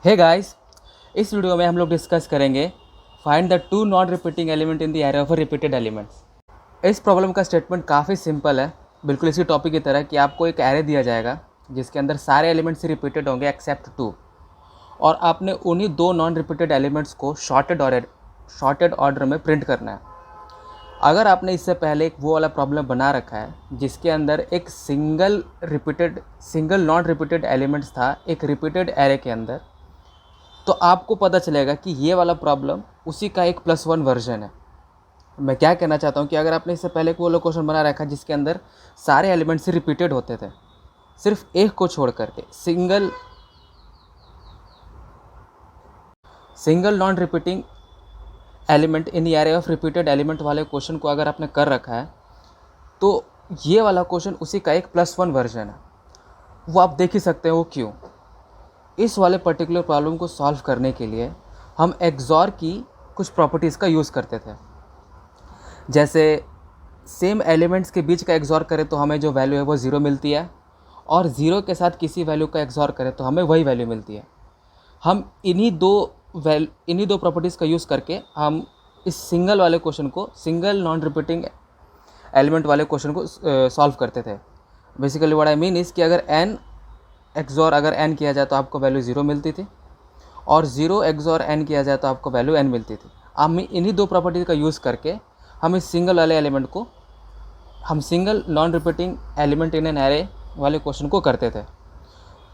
Hey guys, इस video में हम लोग डिस्कस करेंगे find the two non repeating element in the array of repeated elements. इस प्रॉब्लम का स्टेटमेंट काफ़ी सिंपल है, बिल्कुल इसी टॉपिक की तरह कि आपको एक एरे दिया जाएगा जिसके अंदर सारे एलिमेंट्स रिपीटेड होंगे एक्सेप्ट टू, और आपने उन्हीं दो नॉन रिपीटेड एलिमेंट्स को शॉर्टेड ऑर्डर में प्रिंट करना है। अगर आपने इससे पहले एक वो वाला प्रॉब्लम बना रखा है जिसके अंदर एक सिंगल नॉन रिपीटेड एलिमेंट्स था एक रिपीटेड एरे के अंदर, तो आपको पता चलेगा कि ये वाला प्रॉब्लम उसी का एक +1 वर्जन है। मैं क्या कहना चाहता हूँ कि अगर आपने इससे पहले कोई क्वेश्चन बना रखा जिसके अंदर सारे एलिमेंट्स रिपीटेड होते थे, सिर्फ एक को छोड़ करके single non repeating element in array of repeated element वाले क्वेश्चन को अगर आपने कर रखा है, तो ये वाला क्वेश्चन उसी का एक +1 वर्जन है। वो आप देख ही सकते हैं वो क्यों। इस वाले पर्टिकुलर प्रॉब्लम को सॉल्व करने के लिए हम एक्सॉर की कुछ प्रॉपर्टीज़ का यूज़ करते थे। जैसे सेम एलिमेंट्स के बीच का एक्सॉर करें तो हमें जो वैल्यू है वो 0 मिलती है, और 0 के साथ किसी वैल्यू का एक्सॉर करें तो हमें वही वैल्यू मिलती है। हम इन्हीं दो प्रॉपर्टीज़ का यूज़ करके हम इस सिंगल नॉन रिपीटिंग एलिमेंट वाले क्वेश्चन को सॉल्व करते थे। Basically what I mean is कि अगर n किया जाए तो आपको वैल्यू 0 मिलती थी, और 0 XOR n किया जाए तो आपको वैल्यू n मिलती थी। हम इन्हीं दो प्रॉपर्टी का यूज़ करके हम इस single non repeating element in an array वाले क्वेश्चन को करते थे।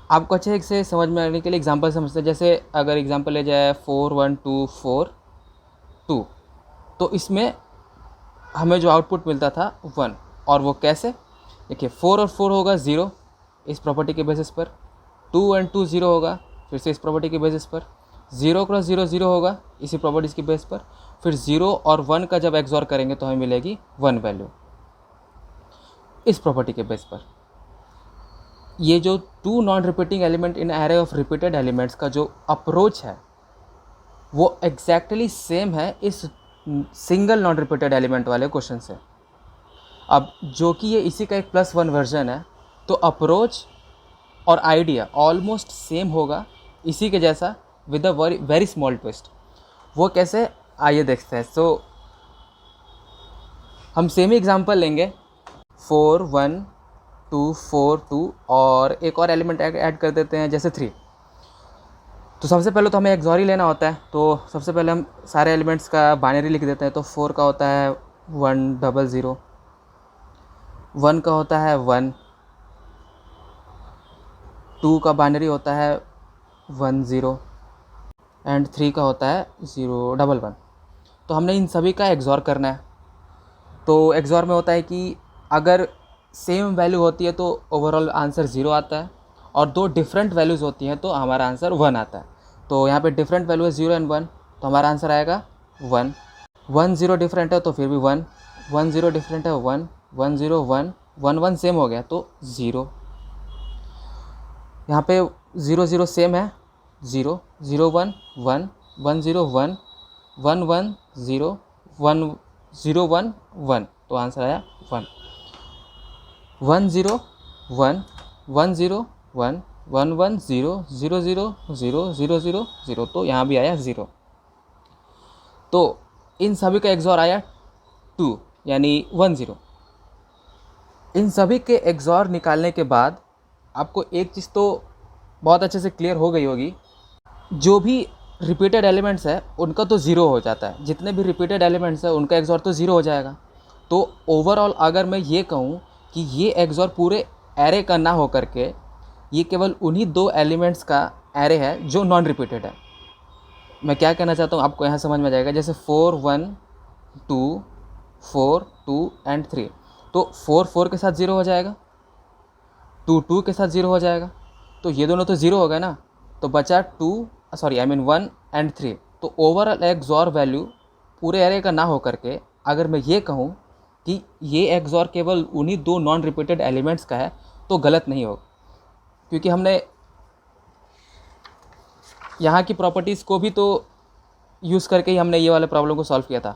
आपको अच्छे से समझ में आने के लिए एग्जांपल समझते हैं। जैसे अगर एग्जांपल ले जाए 4 1 2 4 2, तो इसमें हमें जो आउटपुट मिलता था 1, और वो कैसे? देखिए 4 और 4 होगा 0 इस प्रॉपर्टी के बेसिस पर, 2 और 2 0 होगा फिर से इस प्रॉपर्टी के बेसिस पर, 0 क्रॉस 0 0 होगा इसी प्रॉपर्टीज़ के बेस पर, फिर 0 और 1 का जब एक्सॉर करेंगे तो हमें मिलेगी 1 वैल्यू इस प्रॉपर्टी के बेस पर। ये जो two non repeating element in array of repeated elements का जो अप्रोच है वो एग्जैक्टली सेम है इस सिंगल नॉन रिपीटेड एलिमेंट वाले क्वेश्चन से। अब जो कि ये इसी का एक +1 वर्जन है, तो अप्रोच और आइडिया ऑलमोस्ट सेम होगा इसी के जैसा, with a very small twist. वो कैसे, आइए देखते हैं। सो हम सेम ही एग्जांपल लेंगे 4 1 2 4 2, और एक और एलिमेंट ऐड कर देते हैं जैसे 3। तो सबसे पहले तो हमें एक्सॉर ही लेना होता है, तो सबसे पहले हम सारे एलिमेंट्स का बाइनरी लिख देते हैं। तो 4 का होता है 1 0 0, 1 का होता है 1, 2 का बाइनरी होता है 1 0, एंड 3 का होता है 0 1 1। तो हमने इन सभी का एक्सॉर करना है। तो एक्सॉर में होता है कि अगर सेम वैल्यू होती है तो ओवरऑल आंसर 0 आता है, और दो डिफरेंट वैल्यूज़ होती हैं तो हमारा आंसर 1 आता है। तो यहाँ पे डिफरेंट वैल्यू है 0 एंड 1, तो हमारा आंसर आएगा 1। 1 0 डिफरेंट है तो फिर भी 1, 1 0 डिफरेंट है 1, 1 0 1, 1 1 सेम हो गया तो 0। यहाँ पे 0 0 सेम है 0 0 1 1, 1 0 1, 1 1 0, 1 0 1 1, तो आंसर आया 1। 1 0 1 1 0 1 1 1 0 0 0 0 0 0 0, तो यहाँ भी आया 0। तो इन सभी का एक्सॉर आया 2 यानी 1 0। इन सभी के एक्सॉर निकालने के बाद आपको एक चीज़ तो बहुत अच्छे से क्लियर हो गई होगी, जो भी रिपीटेड एलिमेंट्स है उनका तो 0 हो जाता है। जितने भी रिपीटेड एलिमेंट्स है उनका एक्सॉर तो 0 हो जाएगा। तो ओवरऑल अगर मैं ये कहूँ कि ये एक्सॉर पूरे एरे का ना हो करके ये केवल उन्हीं दो एलिमेंट्स का एरे है जो नॉन रिपीटेड है। मैं क्या कहना चाहता हूँ आपको यहाँ समझ में जाएगा। जैसे 4 1 2 4 2 एंड 3, तो 4 4 के साथ 0 हो जाएगा, 2 2 के साथ 0 हो जाएगा, तो ये दोनों तो 0 हो गए ना। तो बचा 1 एंड 3। तो ओवरऑल एक्सॉर वैल्यू पूरे एरे का ना हो करके अगर मैं ये कहूँ कि ये एक्सॉर केवल उन्हीं दो नॉन रिपीटेड एलिमेंट्स का है तो गलत नहीं होगा, क्योंकि हमने यहाँ की प्रॉपर्टीज़ को भी तो यूज़ करके ही हमने ये वाले प्रॉब्लम को सॉल्व किया था।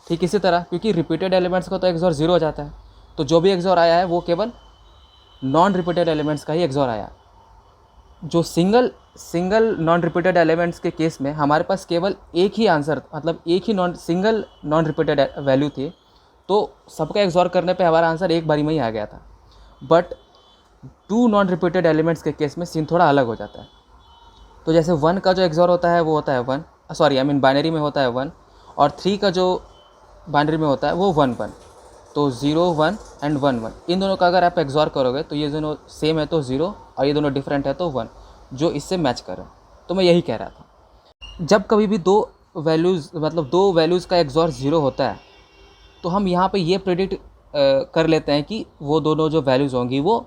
ठीक इसी तरह, क्योंकि रिपीटेड एलिमेंट्स का तो एक्सॉर 0 हो जाता है, तो जो भी एक्सॉर आया है वो केवल नॉन रिपीटेड एलिमेंट्स का ही एक्सॉर आया। जो single single non repeated elements के केस में हमारे पास केवल एक ही आंसर, मतलब एक ही सिंगल नॉन रिपीटेड वैल्यू थी, तो सबका एक्सॉर करने पे हमारा आंसर एक बारी में ही आ गया था। बट 2 नॉन रिपीटेड एलिमेंट्स के केस में सीन थोड़ा अलग हो जाता है। तो जैसे 1 का जो एक्सॉर होता है वो होता है 1, सॉरी आई मीन बाइनरी में होता है 1, और 3 का जो बाइनरी में होता है वो 1 1। तो 0 1 एंड 1 1, इन दोनों का अगर आप एक्सॉर करोगे तो ये दोनों सेम है तो 0, और ये दोनों डिफरेंट है तो 1, जो इससे मैच कर रहा है। तो मैं यही कह रहा था, जब कभी भी दो वैल्यूज़ का एक्सॉर 0 होता है तो हम यहाँ पे ये प्रेडिक्ट कर लेते हैं कि वो दोनों जो वैल्यूज़ होंगी वो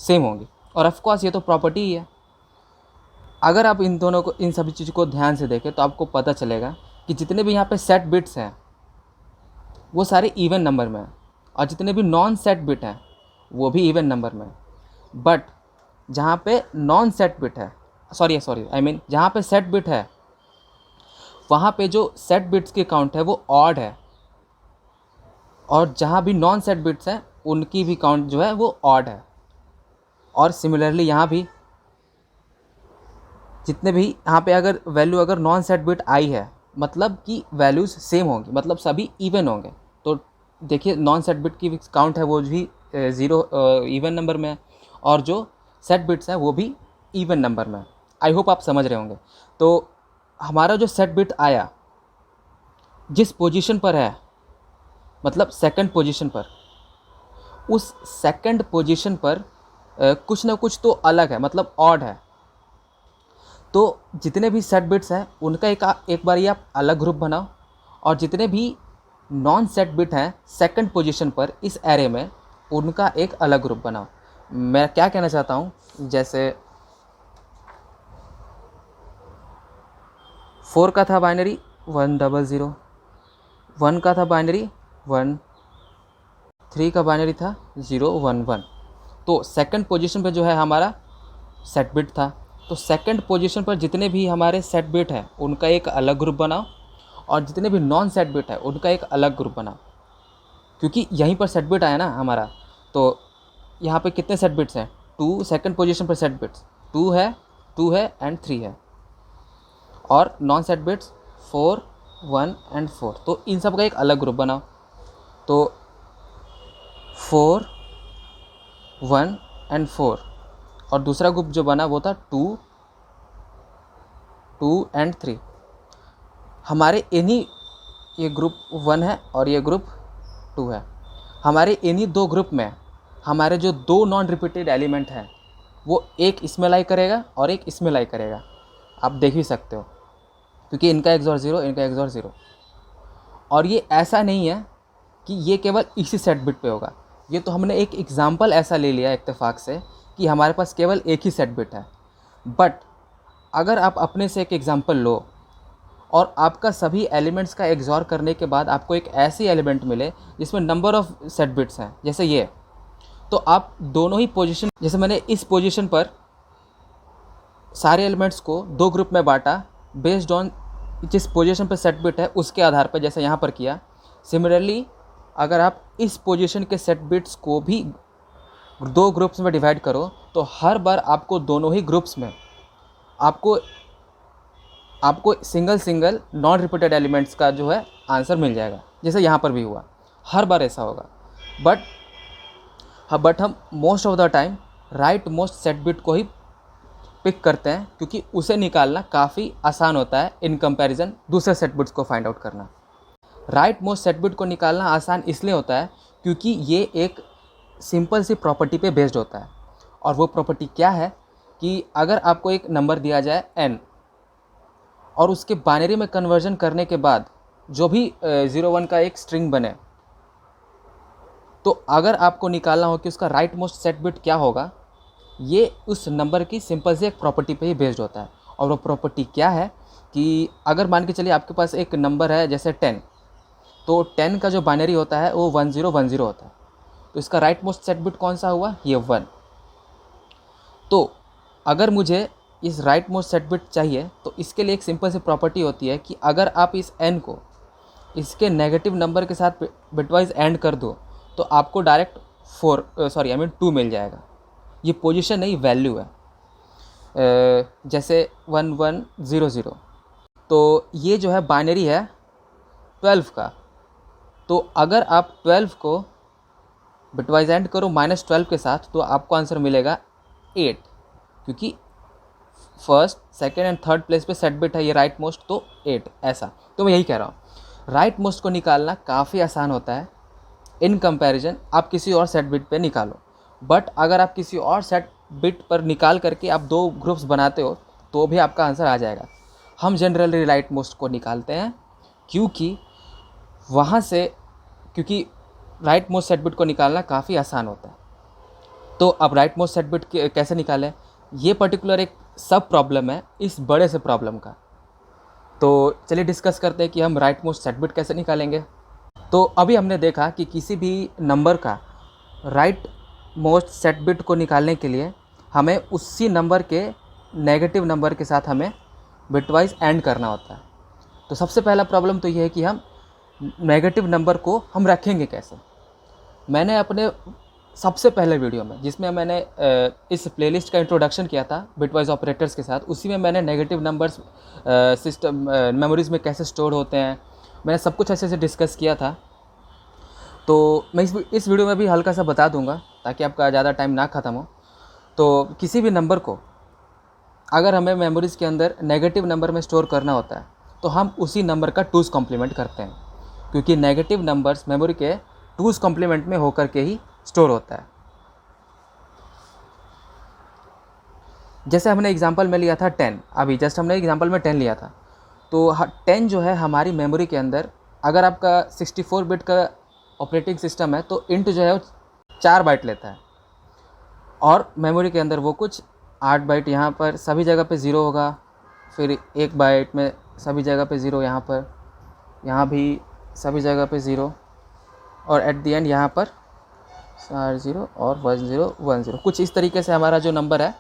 सेम होंगी, और ऑफ कोर्स ये तो प्रॉपर्टी ही है। अगर आप इन दोनों को, इन सभी चीज़ को ध्यान से देखें तो आपको पता चलेगा कि जितने भी यहाँ पे सेट बिट्स हैं वो सारे इवन नंबर में हैं, और जितने भी नॉन सेट बिट हैं वो भी इवन नंबर में हैं। बट जहाँ पे नॉन सेट बिट है, जहाँ पे सेट बिट है वहाँ पे जो सेट बिट्स की काउंट है वो ऑड है, और जहाँ भी नॉन सेट बिट्स हैं उनकी भी काउंट जो है वो ऑड है। और सिमिलरली यहाँ भी जितने भी यहाँ पे अगर वैल्यू अगर नॉन सेट बिट आई है मतलब कि वैल्यूज़ सेम होंगी, मतलब सभी इवन होंगे। तो देखिए नॉन सेट बिट की काउंट है वो भी 0 इवन नंबर में है, और जो सेट बिट्स हैं वो भी इवन नंबर में है। आई होप आप समझ रहे होंगे। तो हमारा जो सेट बिट आया जिस पोजीशन पर है, मतलब सेकंड पोजीशन पर, उस सेकंड पोजीशन पर कुछ ना कुछ तो अलग है, मतलब ऑड है। तो जितने भी सेट बिट्स हैं उनका एक बार आप अलग ग्रुप बनाओ, और जितने भी नॉन सेट बिट हैं सेकंड पोजीशन पर इस एरे में उनका एक अलग ग्रुप बनाओ। मैं क्या कहना चाहता हूँ, जैसे 4 का था बाइनरी 1 0 0, 1 का था बाइनरी 1, 3 का बाइनरी था 0 1 1। तो सेकंड पोजीशन पे जो है हमारा सेट बिट था, तो सेकंड पोजीशन पर जितने भी हमारे सेट बिट हैं उनका एक अलग ग्रुप बनाओ, और जितने भी नॉन सेट बिट है उनका एक अलग ग्रुप बनाओ। क्योंकि यहीं पर सेट बिट आया ना हमारा, तो यहाँ पे कितने सेट बिट्स हैं, 2, सेकंड पोजीशन पर सेट बिट्स 2 है एंड 3 है, और नॉन सेट बिट्स 4 1 एंड 4। तो इन सब का एक अलग ग्रुप बनाओ। तो 4 1 एंड 4, और दूसरा ग्रुप जो बना वो था 2 एंड 3। हमारे इन्हीं, ये ग्रुप 1 है और ये ग्रुप 2 है, हमारे इन्हीं दो ग्रुप में हमारे जो दो नॉन रिपीटेड एलिमेंट हैं वो एक इसमें लाई करेगा और एक इसमें लाई करेगा। आप देख भी सकते हो क्योंकि इनका एक्सॉर 0, इनका एक्सॉर 0। और ये ऐसा नहीं है कि ये केवल इसी सेट बिट पे होगा, ये तो हमने एक एग्जांपल ऐसा ले लिया इत्तेफाक से कि हमारे पास केवल एक ही सेट बिट है। बट अगर आप अपने से एक एग्जांपल लो और आपका सभी एलिमेंट्स का एक्सॉर करने के बाद आपको एक ऐसी एलिमेंट मिले जिसमें नंबर ऑफ सेट बिट्स हैं जैसे ये, तो आप दोनों ही पोजीशन, जैसे मैंने इस पोजीशन पर सारे एलिमेंट्स को दो ग्रुप में बांटा बेस्ड ऑन जिस पोजीशन पर सेट बिट है उसके आधार पर, जैसे यहाँ पर किया। सिमिलरली अगर आप इस पोजीशन के सेट बिट्स को भी दो ग्रुप्स में डिवाइड करो तो हर बार आपको दोनों ही ग्रुप्स में आपको सिंगल नॉन रिपीटेड एलिमेंट्स का जो है आंसर मिल जाएगा, जैसे यहाँ पर भी हुआ, हर बार ऐसा होगा। बट हम most of the time right most set bit को ही पिक करते हैं क्योंकि उसे निकालना काफ़ी आसान होता है इन कंपैरिजन दूसरे सेट बिट्स को फाइंड आउट करना। राइट मोस्ट सेट बिट को निकालना आसान इसलिए होता है क्योंकि ये एक सिंपल सी प्रॉपर्टी पे बेस्ड होता है, और वो प्रॉपर्टी क्या है कि अगर आपको एक नंबर दिया जाए n और उसके बाइनरी में कन्वर्जन करने के बाद जो भी 0 1 का एक स्ट्रिंग बने, तो अगर आपको निकालना हो कि उसका राइट मोस्ट सेट बिट क्या होगा, ये उस नंबर की सिंपल से एक प्रॉपर्टी पे ही बेस्ड होता है। और वो प्रॉपर्टी क्या है कि अगर मान के चलिए आपके पास एक नंबर है जैसे 10, तो 10 का जो बाइनरी होता है वो 1 0 1 0 होता है, तो इसका राइट मोस्ट सेट बिट कौन सा हुआ, ये 1। तो अगर मुझे इस राइट मोस्ट सेट बिट चाहिए तो इसके लिए एक सिंपल सी प्रॉपर्टी होती है कि अगर आप इस n को इसके नेगेटिव नंबर के साथ बिटवाइज एंड कर दो तो आपको डायरेक्ट 2 मिल जाएगा। ये पोजीशन नहीं वैल्यू है। जैसे 1100, तो ये जो है बाइनरी है 12 का। तो अगर आप 12 को बिटवाइज एंड करो -12 के साथ तो आपको आंसर मिलेगा 8, क्योंकि first second and third place पे सेट बिट है ये राइट मोस्ट, तो 8 ऐसा। तो मैं यही कह रहा हूँ, राइट मोस्ट को निकालना काफ़ी आसान होता है इन कंपैरिजन आप किसी और सेट बिट पे निकालो। बट अगर आप किसी और सेट बिट पर निकाल करके आप 2 ग्रुप्स बनाते हो तो भी आपका आंसर आ जाएगा। हम जनरली राइट मोस्ट को निकालते हैं क्योंकि राइट मोस्ट सेट बिट को निकालना काफ़ी आसान होता है। तो अब राइट मोस्ट सेट बिट कैसे निकालें, ये पर्टिकुलर एक सब प्रॉब्लम है इस बड़े से प्रॉब्लम का। तो चलिए डिस्कस करते हैं कि हम राइट मोस्ट सेट बिट कैसे निकालेंगे। तो अभी हमने देखा कि किसी भी नंबर का राइट मोस्ट सेट बिट को निकालने के लिए हमें उसी नंबर के नेगेटिव नंबर के साथ हमें बिटवाइज एंड करना होता है। तो सबसे पहला प्रॉब्लम तो ये है कि हम नेगेटिव नंबर को हम रखेंगे कैसे। मैंने अपने सबसे पहले वीडियो में जिसमें मैंने इस प्लेलिस्ट का इंट्रोडक्शन किया था बिटवाइज ऑपरेटर्स के साथ, उसी में मैंने नेगेटिव नंबर्स सिस्टम मेमोरीज में कैसे स्टोर होते हैं, मैंने सब कुछ ऐसे डिस्कस किया था। तो मैं इस वीडियो में भी हल्का सा बता दूंगा ताकि आपका ज़्यादा टाइम ना ख़त्म हो। तो किसी भी नंबर को अगर हमें मेमोरीज़ के अंदर नेगेटिव नंबर में स्टोर करना होता है तो हम उसी नंबर का 2's कॉम्प्लीमेंट करते हैं, क्योंकि नेगेटिव नंबर्स मेमोरी के 2's कॉम्प्लीमेंट में होकर के ही स्टोर होता है। जैसे हमने एग्जांपल में लिया था 10, अभी जस्ट हमने एग्जांपल में 10 लिया था। तो 10 जो है हमारी मेमोरी के अंदर, अगर आपका 64 बिट का ऑपरेटिंग सिस्टम है तो इंट जो है वो 4 बाइट लेता है, और मेमोरी के अंदर वो कुछ 8 बाइट यहाँ पर सभी जगह पे 0 होगा, फिर 1 बाइट में सभी जगह पे 0, यहाँ भी सभी जगह पे 0, और एट दी एंड यहाँ पर 0 और 1010, कुछ इस तरीके से हमारा जो नंबर है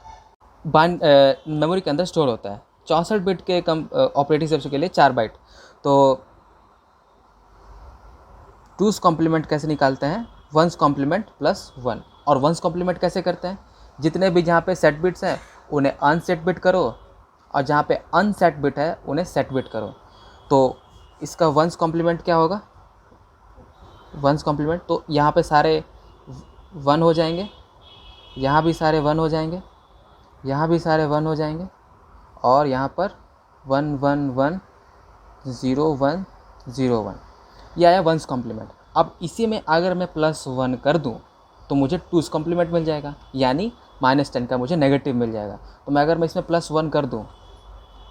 मेमोरी के अंदर स्टोर होता है। 64 बिट के ऑपरेटिंग सिस्टम के लिए 4 बाइट। तो 2's कॉम्प्लीमेंट कैसे निकालते हैं, 1's कॉम्प्लीमेंट प्लस 1। और 1's कॉम्प्लीमेंट कैसे करते हैं, जितने भी जहाँ पे सेट बिट्स हैं उन्हें अनसेट बिट करो, और जहाँ पे अनसेट बिट है उन्हें सेट बिट करो। तो इसका 1's कॉम्प्लीमेंट क्या होगा, 1's कॉम्प्लीमेंट, तो यहाँ पे सारे 1 हो जाएंगे, यहाँ भी सारे 1 हो जाएंगे, यहाँ भी सारे 1 हो जाएंगे, और यहाँ पर 1 1 1 0 1 0 1, ये आया 1's कॉम्प्लीमेंट। अब इसी में अगर मैं +1 कर दूँ तो मुझे 2's कॉम्प्लीमेंट मिल जाएगा, यानी -10 का मुझे नेगेटिव मिल जाएगा। तो मैं अगर इसमें +1 कर दूँ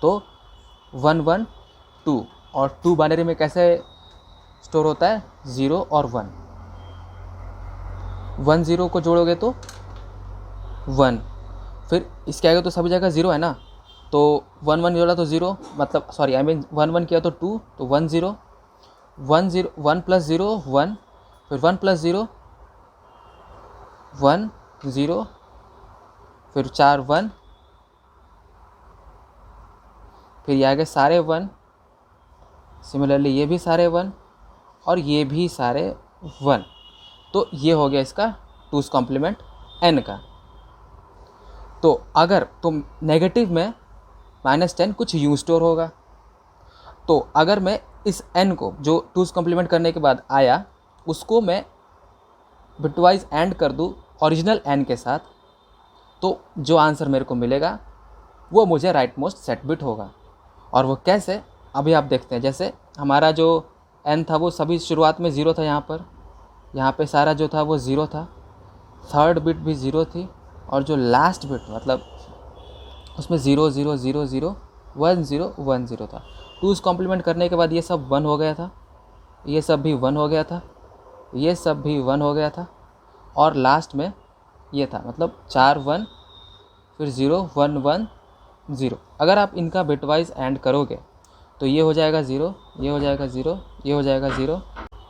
तो 1 1 2, और 2 बाइनरी में कैसे स्टोर होता है, 0 और 1, 1 0 को जोड़ोगे तो 1, फिर इसके आगे तो सभी जगह 0 है ना, तो 1 1 जोड़ा तो 0, मतलब सॉरी 1 1 किया तो 2, तो 1 0 1 0 1 + 0 1, फिर 1 + 0 1 0, फिर 4 1, फिर ये आगे सारे 1, सिमिलरली ये भी सारे 1, और ये भी सारे 1। तो ये हो गया इसका 2's कॉम्प्लीमेंट n का। तो अगर तुम नेगेटिव में -10 कुछ यूँ स्टोर होगा, तो अगर मैं इस n को जो 2's कॉम्प्लीमेंट करने के बाद आया उसको मैं बिटवाइज एंड कर दूँ ओरिजिनल n के साथ, तो जो आंसर मेरे को मिलेगा वो मुझे राइट मोस्ट सेट बिट होगा। और वो कैसे, अभी आप देखते हैं। जैसे हमारा जो n था वो सभी शुरुआत में 0 था, यहाँ पे सारा जो था वो 0 था, थर्ड बिट भी 0 थी, और जो लास्ट बिट मतलब उसमें 0 0 0 0 1 0 1 0 था। 2's कॉम्प्लीमेंट करने के बाद ये सब 1 हो गया था, ये सब भी 1 हो गया था, ये सब भी 1 हो गया था, और लास्ट में ये था, मतलब 4 1 फिर 0 1 1 0। अगर आप इनका बिटवाइज एंड करोगे तो ये हो जाएगा 0, ये हो जाएगा 0, ये हो जाएगा 0,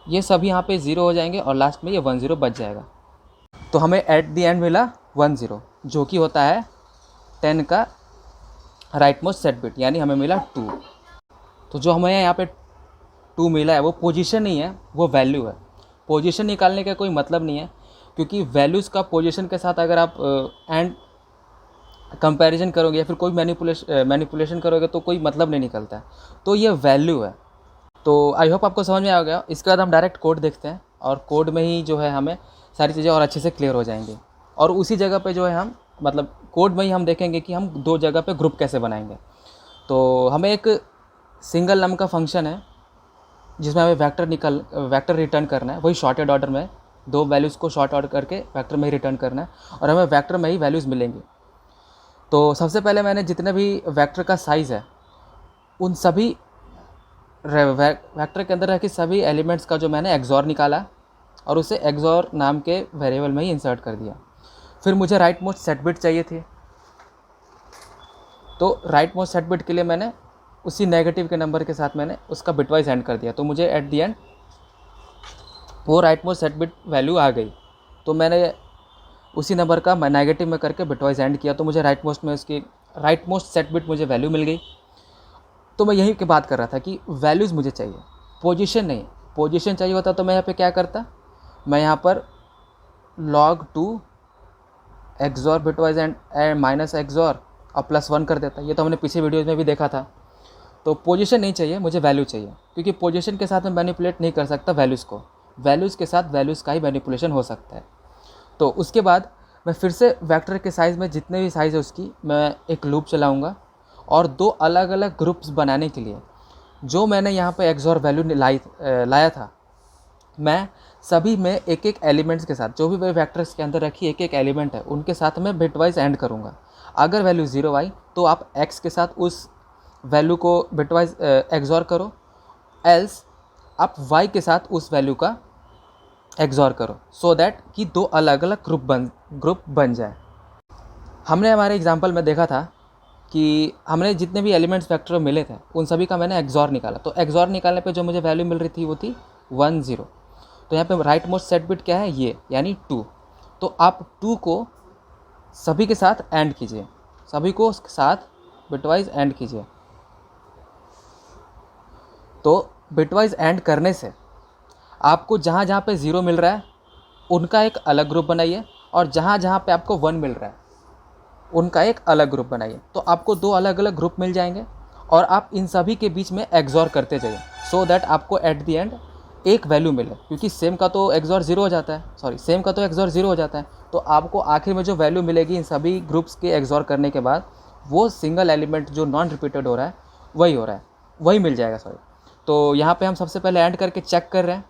ये सभी यहाँ पे 0 हो जाएंगे, और लास्ट में ये 1 0 बच जाएगा। तो हमें एट दी एंड मिला 1 0, जो कि होता है 10 का राइट मोस्ट सेट बिट, यानी हमें मिला 2। तो जो हमें यहाँ पे 2 मिला है वो पोजीशन नहीं है, वो वैल्यू है। पोजीशन निकालने का कोई मतलब नहीं है, क्योंकि वैल्यूज़ का पोजीशन के साथ अगर आप एंड कंपैरिजन करोगे या फिर कोई मैनिपुलेशन करोगे तो कोई मतलब नहीं निकलता है। तो ये वैल्यू है। तो आई होप आपको समझ में आ गया। इसके बाद हम डायरेक्ट कोड देखते हैं और कोड में ही जो है हमें सारी चीज़ें और अच्छे से क्लियर हो जाएंगी। और उसी जगह पे जो है हम मतलब कोड में ही हम देखेंगे कि हम दो जगह पे ग्रुप कैसे बनाएंगे। तो हमें एक सिंगल नम का फंक्शन है जिसमें हमें वेक्टर रिटर्न करना है, वही शॉर्टेड ऑर्डर में दो वैल्यूज़ को शॉर्ट ऑर्डर करके वेक्टर में ही रिटर्न करना है और हमें वेक्टर में ही वैल्यूज़ मिलेंगी। तो सबसे पहले मैंने जितने भी वेक्टर का साइज़ है उन सभी वेक्टर के अंदर रखे सभी एलिमेंट्स का जो मैंने एक्सॉर निकाला और उसे एक्सॉर नाम के वेरिएबल में ही इंसर्ट कर दिया। फिर मुझे राइट मोस्ट सेट बिट चाहिए थी, तो राइट मोस्ट सेट बिट के लिए मैंने उसी नेगेटिव के नंबर के साथ मैंने उसका बिटवाइज एंड कर दिया। तो मुझे एट दी एंड वो right most set bit value आ गई। तो मैंने उसी नंबर का मैं नेगेटिव में करके बिटवाइज एंड किया, तो मुझे राइट मोस्ट में उसकी राइट मोस्ट सेट बिट मुझे वैल्यू मिल गई। तो मैं यही की बात कर रहा था कि वैल्यूज़ मुझे चाहिए, पोजीशन नहीं। पोजीशन चाहिए होता तो मैं यहाँ पे क्या करता, मैं यहाँ पर log2 XOR bitwise and minus XOR और +1 कर देता। ये तो हमने पीछे वीडियोज़ में भी देखा था। तो पोजीशन नहीं चाहिए, मुझे वैल्यू चाहिए, क्योंकि पोजीशन के साथ मैं मैनिपुलेट नहीं कर सकता वैल्यूज़ को। वैल्यूज़ के साथ वैल्यूज़ का ही मैनिपुलेशन हो सकता है। तो उसके बाद मैं फिर से वेक्टर के साइज़ में जितने भी साइज़ है उसकी मैं एक लूप चलाऊँगा और दो अलग अलग ग्रुप्स बनाने के लिए जो मैंने यहाँ पे एक्सॉर वैल्यू लाया था, मैं सभी में एक एक एलिमेंट्स के साथ जो भी मैं वेक्टर्स के अंदर रखी एक एक एलिमेंट है उनके साथ मैं बिटवाइज एंड करूँगा। अगर वैल्यू 0 आई तो आप x के साथ उस वैल्यू को बिटवाइज एक्सॉर करो, एल्स आप y के साथ उस वैल्यू का एक्सॉर करो, सो दैट कि दो अलग अलग ग्रुप बन जाए। हमने हमारे एग्जांपल में देखा था कि हमने जितने भी एलिमेंट्स वेक्टर मिले थे उन सभी का मैंने एक्सॉर निकाला। तो एक्सॉर निकालने पे जो मुझे वैल्यू मिल रही थी वो थी 1 0। तो यहाँ पे राइट मोस्ट सेट बिट क्या है, ये यानी 2। तो आप 2 को सभी के साथ एंड कीजिए, सभी को साथ बिटवाइज एंड कीजिए। तो बिटवाइज एंड करने से आपको जहाँ जहाँ पे 0 मिल रहा है उनका एक अलग ग्रुप बनाइए और जहाँ जहाँ पे आपको 1 मिल रहा है उनका एक अलग ग्रुप बनाइए। तो आपको दो अलग अलग ग्रुप मिल जाएंगे और आप इन सभी के बीच में एक्सॉर करते जाइए, सो दैट आपको एट द एंड एक वैल्यू मिले। क्योंकि सेम का तो एक्सॉर 0 हो जाता है, सेम का तो एक्सॉर 0 हो जाता है। तो आपको आखिर में जो वैल्यू मिलेगी इन सभी ग्रुप्स के एक्सॉर करने के बाद वो सिंगल एलिमेंट जो नॉन रिपीटेड हो रहा है वही मिल जाएगा। तो यहाँ पे हम सबसे पहले एंड करके चेक कर रहे हैं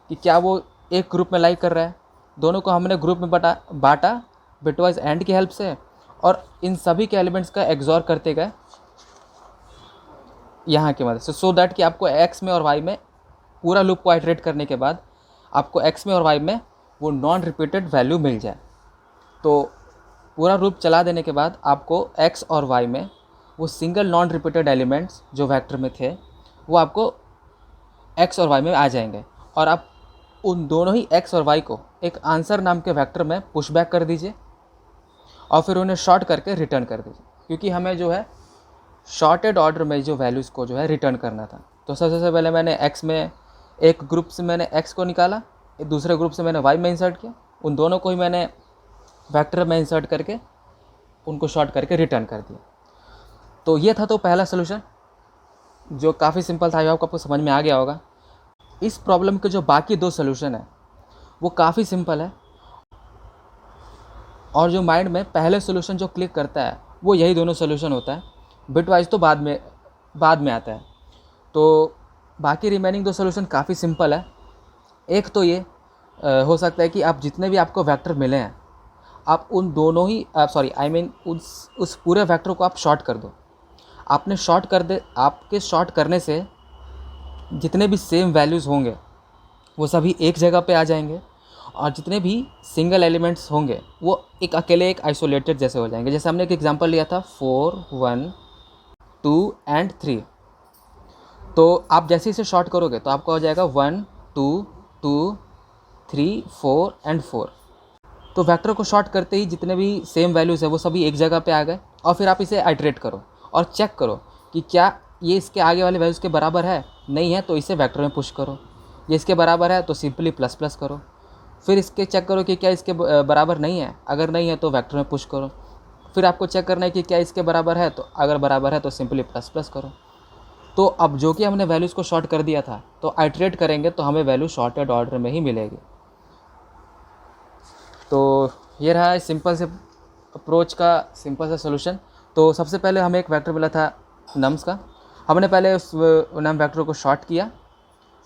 कि क्या वो एक ग्रुप में लाइक कर रहा है। दोनों को हमने ग्रुप में बांटा बिटवाइज एंड की हेल्प से और इन सभी के एलिमेंट्स का एक्सॉर करते गए यहाँ की मदद से, सो दैट कि आपको x में और y में पूरा लूप को आइटरेट करने के बाद आपको x में और y में वो नॉन रिपीटेड वैल्यू मिल जाए। तो पूरा लूप चला देने के बाद आपको x और y में वो सिंगल नॉन रिपीटेड एलिमेंट्स जो वेक्टर में थे वो आपको x और y में आ जाएंगे और आप उन दोनों ही x और y को एक आंसर नाम के वेक्टर में पुशबैक कर दीजिए और फिर उन्हें शॉर्ट करके रिटर्न कर दीजिए, क्योंकि हमें जो है शॉर्टेड ऑर्डर में जो वैल्यूज़ को जो है रिटर्न करना था। तो सबसे पहले मैंने x में एक ग्रुप से मैंने x को निकाला, एक दूसरे ग्रुप से मैंने y में इंसर्ट किया, उन दोनों को ही मैंने वेक्टर में इंसर्ट करके उनको शॉर्ट करके रिटर्न कर दिया। तो ये था तो पहला सोल्यूशन जो काफ़ी सिंपल था, आपको समझ में आ गया होगा। इस प्रॉब्लम के जो बाकी दो सोल्यूशन है वो काफ़ी सिंपल है और जो माइंड में पहले सोल्यूशन जो क्लिक करता है वो यही दोनों सोल्यूशन होता है। बिटवाइज तो बाद में आता है। तो बाकी रिमेनिंग दो सोल्यूशन काफ़ी सिंपल है। एक तो ये हो सकता है कि आप जितने भी आपको वेक्टर मिले हैं आप उन दोनों ही उस पूरे वेक्टर को आप शॉर्ट कर दो। आपके शॉर्ट करने से जितने भी सेम वैल्यूज़ होंगे वो सभी एक जगह पे आ जाएंगे और जितने भी सिंगल एलिमेंट्स होंगे वो एक अकेले एक आइसोलेटेड जैसे हो जाएंगे। जैसे हमने एक एग्जांपल लिया था 4 1 2 एंड 3। तो आप जैसे इसे शॉर्ट करोगे तो आपका हो जाएगा 1 2 2 3 4 एंड 4। तो वेक्टर को शॉर्ट करते ही जितने भी सेम वैल्यूज़ है वो सभी एक जगह पे आ गए और फिर आप इसे आइटरेट करो और चेक करो कि क्या ये इसके आगे वाले वैल्यूज़ के बराबर है। नहीं है तो इसे वेक्टर में पुश करो, ये इसके बराबर है तो सिंपली प्लस प्लस करो। फिर इसके चेक करो कि क्या इसके बराबर नहीं है, अगर नहीं है तो वेक्टर में पुश करो। फिर आपको चेक करना है कि क्या इसके बराबर है, तो अगर बराबर है तो सिंपली प्लस प्लस करो। तो अब जो कि हमने वैल्यूज़ को शॉर्ट कर दिया था, तो आइट्रेट करेंगे तो हमें वैल्यू शॉर्टेड ऑर्डर में ही मिलेगी। तो ये रहा सिंपल से अप्रोच का सिंपल सा सोल्यूशन। तो सबसे पहले हमें एक वेक्टर मिला था नम्स का, हमने पहले उस नम वेक्टर को शॉर्ट किया,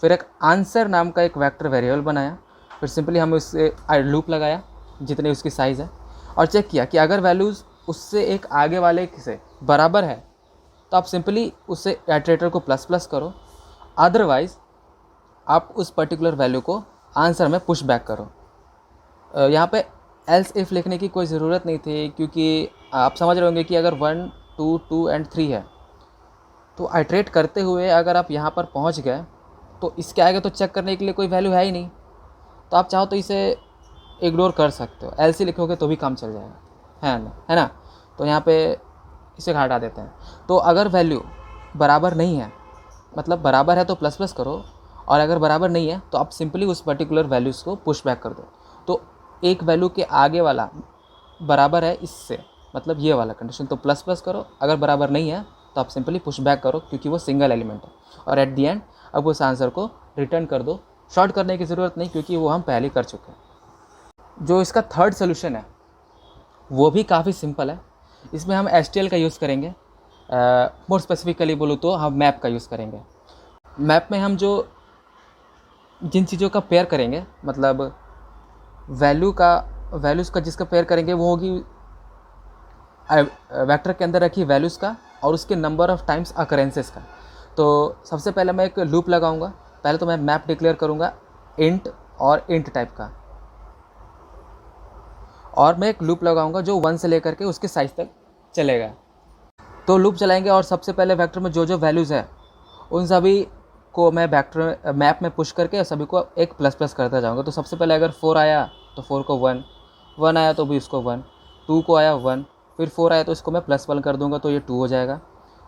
फिर एक आंसर नाम का एक वेक्टर वेरिएबल बनाया, फिर सिंपली हमें उससे लूप लगाया जितनी उसकी साइज़ है, और चेक किया कि अगर वैल्यूज़ उससे एक आगे वाले से बराबर है तो आप सिंपली उससे आइटरेटर को प्लस प्लस करो, अदरवाइज़ आप उस पर्टिकुलर वैल्यू को आंसर में पुश बैक करो। यहाँ पे एल्स इफ़ लिखने की कोई ज़रूरत नहीं थी, क्योंकि आप समझ रहे होंगे कि अगर 1 2 2 एंड 3 है तो आइट्रेट करते हुए अगर आप यहाँ पर पहुँच गए तो इसके आगे तो चेक करने के लिए कोई वैल्यू है ही नहीं, तो आप चाहो तो इसे इग्नोर कर सकते हो, एल्स ही लिखोगे तो भी काम चल जाएगा, है ना। तो यहाँ पे इसे हटा देते हैं। तो अगर वैल्यू बराबर नहीं है, मतलब बराबर है तो प्लस प्लस करो, और अगर बराबर नहीं है तो आप सिंपली उस पर्टिकुलर वैल्यूज़ को पुश बैक कर दो। तो एक वैल्यू के आगे वाला बराबर है इससे, मतलब ये वाला कंडीशन, तो प्लस प्लस करो, अगर बराबर नहीं है तो आप सिंपली पुश बैक करो, क्योंकि वो सिंगल एलिमेंट है, और एट दी एंड अब उस आंसर को रिटर्न कर दो। शॉर्ट करने की ज़रूरत नहीं, क्योंकि वो हम पहले कर चुके हैं। जो इसका थर्ड सोल्यूशन है वो भी काफ़ी सिंपल है। इसमें हम STL का यूज़ करेंगे, मोर स्पेसिफिकली बोलूँ तो हम मैप का यूज़ करेंगे। मैप में हम जिन चीज़ों का पेयर करेंगे, मतलब वैल्यूज़ का जिसका पेयर करेंगे वो होगी वेक्टर के अंदर रखी वैल्यूज़ का और उसके नंबर ऑफ़ टाइम्स अकरेंसेस का। तो सबसे पहले मैं एक लूप लगाऊंगा। पहले तो मैं मैप डिक्लेयर करूंगा इंट और इंट टाइप का, और मैं एक लूप लगाऊंगा जो 1 से लेकर के उसके साइज तक चलेगा। तो लूप चलाएंगे और सबसे पहले वेक्टर में जो जो वैल्यूज़ है उन सभी को मैं वेक्टर मैप में पुश करके सभी को एक प्लस प्लस करता जाऊंगा। तो सबसे पहले अगर 4 आया तो 4 को 1, 1 आया तो भी इसको 1, 2 को आया 1, फिर 4 आया तो इसको मैं प्लस 1 कर दूंगा तो ये 2 हो जाएगा।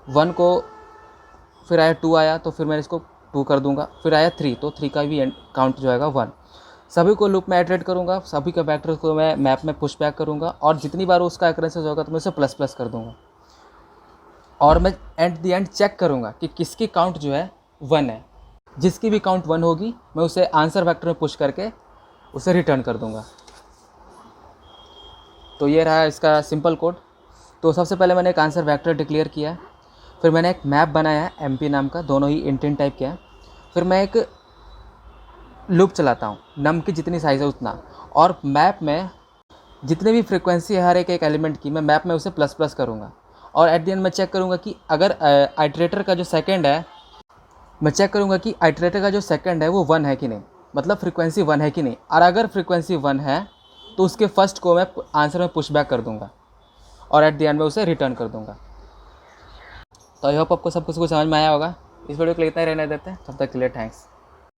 1 को फिर आया 2 आया तो फिर मैं इसको 2 कर दूंगा, फिर आया 3 तो 3 का भी काउंट जो आएगा 1। सभी को लूप में आइटरेट करूँगा, सभी के वेक्टर को मैं मैप में पुश बैक करूँगा, और जितनी बार उसका अकरेंसेस होगा तो मैं उसे प्लस प्लस कर दूँगा, और मैं एट द एंड चेक करूँगा कि किसकी काउंट जो है 1 है। जिसकी भी काउंट 1 होगी मैं उसे आंसर वेक्टर में पुश करके उसे रिटर्न कर दूँगा। तो ये रहा इसका सिंपल कोड। तो सबसे पहले मैंने एक आंसर वेक्टर डिक्लेयर किया है, फिर मैंने एक मैप बनाया है MP नाम का, दोनों ही इंट टाइप के हैं। फिर मैं एक लूप चलाता हूँ, नम की जितनी साइज़ है उतना, और मैप में जितने भी फ्रीक्वेंसी है हर एक एलिमेंट की मैं मैप में उसे प्लस प्लस करूँगा, और एट द एंड मैं चेक करूँगा कि अगर आइटरेटर का जो सेकंड है, मैं चेक करूँगा कि आइटरेटर का जो सेकंड है वो 1 है कि नहीं, मतलब फ्रीक्वेंसी 1 है कि नहीं, और अगर फ्रीक्वेंसी 1 है तो उसके फर्स्ट को मैं आंसर में पुश बैक कर दूँगा, और एट द एंड में उसे रिटर्न कर दूँगा। तो आई होप आपको सब कुछ समझ में आया होगा। इस वीडियो के लिए इतना ही रहने देते हैं, तब तक के लिए थैंक्स।